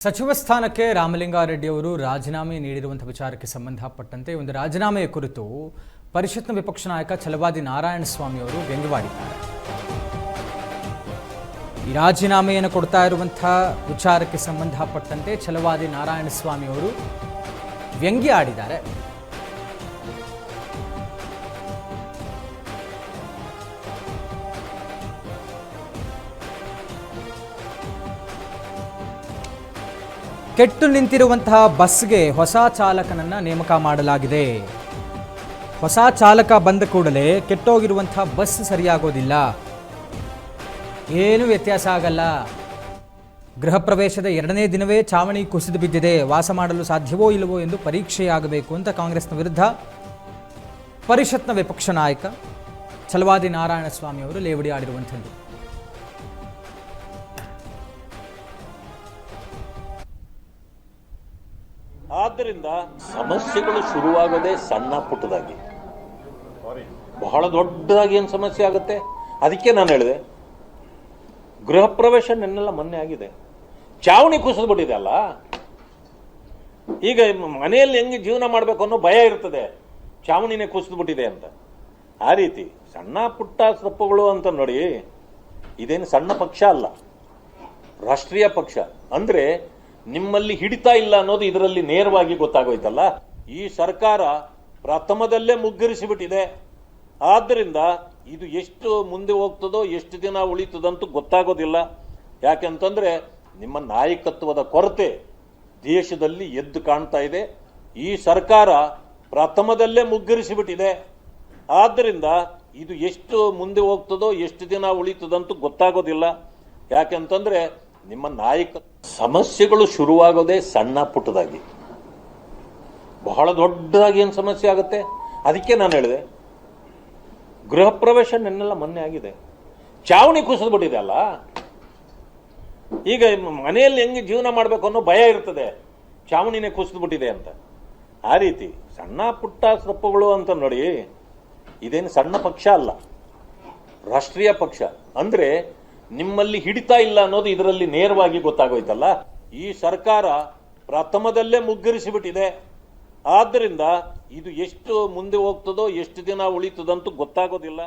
ಸಚಿವ ಸ್ಥಾನಕ್ಕೆ ರಾಮಲಿಂಗಾರೆಡ್ಡಿ ಅವರು ರಾಜೀನಾಮೆ ನೀಡಿರುವಂತಹ ವಿಚಾರಕ್ಕೆ ಸಂಬಂಧಪಟ್ಟಂತೆ ಒಂದು ರಾಜೀನಾಮೆಯ ಕುರಿತು ಪರಿಷತ್ನ ವಿಪಕ್ಷ ನಾಯಕ ಛಲವಾದಿ ನಾರಾಯಣಸ್ವಾಮಿ ಅವರು ವ್ಯಂಗ್ಯವಾಡಿದ್ದಾರೆ. ಈ ರಾಜೀನಾಮೆಯನ್ನು ಕೊಡ್ತಾ ಇರುವಂತಹ ವಿಚಾರಕ್ಕೆ ಸಂಬಂಧಪಟ್ಟಂತೆ ಛಲವಾದಿ ನಾರಾಯಣಸ್ವಾಮಿ ಅವರು ವ್ಯಂಗ್ಯ ಆಡಿದ್ದಾರೆ. ಕೆಟ್ಟು ನಿಂತಿರುವಂತಹ ಬಸ್ಗೆ ಹೊಸ ಚಾಲಕನನ್ನು ನೇಮಕ ಮಾಡಲಾಗಿದೆ. ಹೊಸ ಚಾಲಕ ಬಂದ ಕೂಡಲೇ ಕೆಟ್ಟೋಗಿರುವಂತಹ ಬಸ್ ಸರಿಯಾಗೋದಿಲ್ಲ, ಏನು ವ್ಯತ್ಯಾಸ ಆಗಲ್ಲ. ಗೃಹ ಪ್ರವೇಶದ 2ನೇ ದಿನವೇ ಚಾವಣಿ ಕುಸಿದು ಬಿದ್ದಿದೆ, ವಾಸ ಮಾಡಲು ಸಾಧ್ಯವೋ ಇಲ್ಲವೋ ಎಂದು ಪರೀಕ್ಷೆಯಾಗಬೇಕು ಅಂತ ಕಾಂಗ್ರೆಸ್ನ ವಿರುದ್ಧ ಪರಿಷತ್ನ ವಿಪಕ್ಷ ನಾಯಕ ಛಲವಾದಿ ನಾರಾಯಣಸ್ವಾಮಿ ಅವರು ಲೇವಡಿ ಆಡಿರುವಂಥದ್ದು. ಆದ್ದರಿಂದ ಸಮಸ್ಯೆಗಳು ಶುರುವಾಗೋದೇ ಸಣ್ಣ ಪುಟ್ಟದಾಗಿ, ಬಹಳ ದೊಡ್ಡದಾಗಿ ಏನು ಸಮಸ್ಯೆ ಆಗುತ್ತೆ. ಅದಕ್ಕೆ ನಾನು ಹೇಳಿದೆ, ಗೃಹ ಪ್ರವೇಶ ನೆನ್ನೆಲ್ಲ ಮೊನ್ನೆ ಆಗಿದೆ, ಚಾವಣಿ ಕುಸಿದ್ಬಿಟ್ಟಿದೆ ಅಲ್ಲ. ಈಗ ಮನೆಯಲ್ಲಿ ಹೆಂಗೆ ಜೀವನ ಮಾಡಬೇಕು ಅನ್ನೋ ಭಯ ಇರ್ತದೆ, ಚಾವಣಿನೇ ಕುಸಿದ್ಬಿಟ್ಟಿದೆ ಅಂತ. ಆ ರೀತಿ ಸಣ್ಣ ಪುಟ್ಟ ತಪ್ಪುಗಳು ಅಂತ ನೋಡಿ, ಇದೇನು ಸಣ್ಣ ಪಕ್ಷ ಅಲ್ಲ, ರಾಷ್ಟ್ರೀಯ ಪಕ್ಷ. ಅಂದ್ರೆ ನಿಮ್ಮಲ್ಲಿ ಹಿಡಿತಾ ಇಲ್ಲ ಅನ್ನೋದು ಇದರಲ್ಲಿ ನೇರವಾಗಿ ಗೊತ್ತಾಗೋಯ್ತಲ್ಲ. ಈ ಸರ್ಕಾರ ಪ್ರಥಮದಲ್ಲೇ ಮುಗ್ಗರಿಸಿಬಿಟ್ಟಿದೆ. ಆದ್ದರಿಂದ ಇದು ಎಷ್ಟು ಮುಂದೆ ಹೋಗ್ತದೋ, ಎಷ್ಟು ದಿನ ಉಳಿತದಂತೂ ಗೊತ್ತಾಗೋದಿಲ್ಲ. ಯಾಕೆಂತಂದ್ರೆ ನಿಮ್ಮ ನಾಯಕತ್ವದ ಕೊರತೆ ದೇಶದಲ್ಲಿ ಎದ್ದು ಕಾಣ್ತಾ ಇದೆ. ಈ ಸರ್ಕಾರ ಪ್ರಥಮದಲ್ಲೇ ಮುಗ್ಗರಿಸಿಬಿಟ್ಟಿದೆ. ಆದ್ದರಿಂದ ಇದು ಎಷ್ಟು ಮುಂದೆ ಹೋಗ್ತದೋ, ಎಷ್ಟು ದಿನ ಉಳಿತದಂತೂ ಗೊತ್ತಾಗೋದಿಲ್ಲ. ಯಾಕೆಂತಂದ್ರೆ ನಿಮ್ಮ ನಾಯಕ ಸಮಸ್ಯೆಗಳು ಶುರುವಾಗೋದೇ ಸಣ್ಣ ಪುಟ್ಟದಾಗಿ, ಬಹಳ ದೊಡ್ಡದಾಗಿ ಏನು ಸಮಸ್ಯೆ ಆಗುತ್ತೆ. ಅದಕ್ಕೆ ನಾನು ಹೇಳಿದೆ, ಗೃಹ ಪ್ರವೇಶ ನೆನ್ನೆಲ್ಲ ಮೊನ್ನೆ ಆಗಿದೆ, ಚಾವಣಿ ಕುಸಿದ್ಬಿಟ್ಟಿದೆ ಅಲ್ಲ. ಈಗ ಮನೆಯಲ್ಲಿ ಹೆಂಗೆ ಜೀವನ ಮಾಡಬೇಕು ಅನ್ನೋ ಭಯ ಇರ್ತದೆ, ಚಾವಣಿನೇ ಕುಸಿದ್ಬಿಟ್ಟಿದೆ ಅಂತ. ಆ ರೀತಿ ಸಣ್ಣ ಪುಟ್ಟ ತಪ್ಪುಗಳು ಅಂತ ನೋಡಿ, ಇದೇನು ಸಣ್ಣ ಪಕ್ಷ ಅಲ್ಲ, ರಾಷ್ಟ್ರೀಯ ಪಕ್ಷ. ಅಂದ್ರೆ ನಿಮ್ಮಲ್ಲಿ ಹಿಡಿತಾ ಇಲ್ಲ ಅನ್ನೋದು ಇದರಲ್ಲಿ ನೇರವಾಗಿ ಗೊತ್ತಾಗೋಯ್ತಲ್ಲ. ಈ ಸರ್ಕಾರ ಪ್ರಥಮದಲ್ಲೇ ಮುಗ್ಗರಿಸಿಬಿಟ್ಟಿದೆ. ಆದ್ದರಿಂದ ಇದು ಎಷ್ಟು ಮುಂದೆ ಹೋಗ್ತದೋ, ಎಷ್ಟು ದಿನ ಉಳಿತದಂತೂ ಗೊತ್ತಾಗೋದಿಲ್ಲ.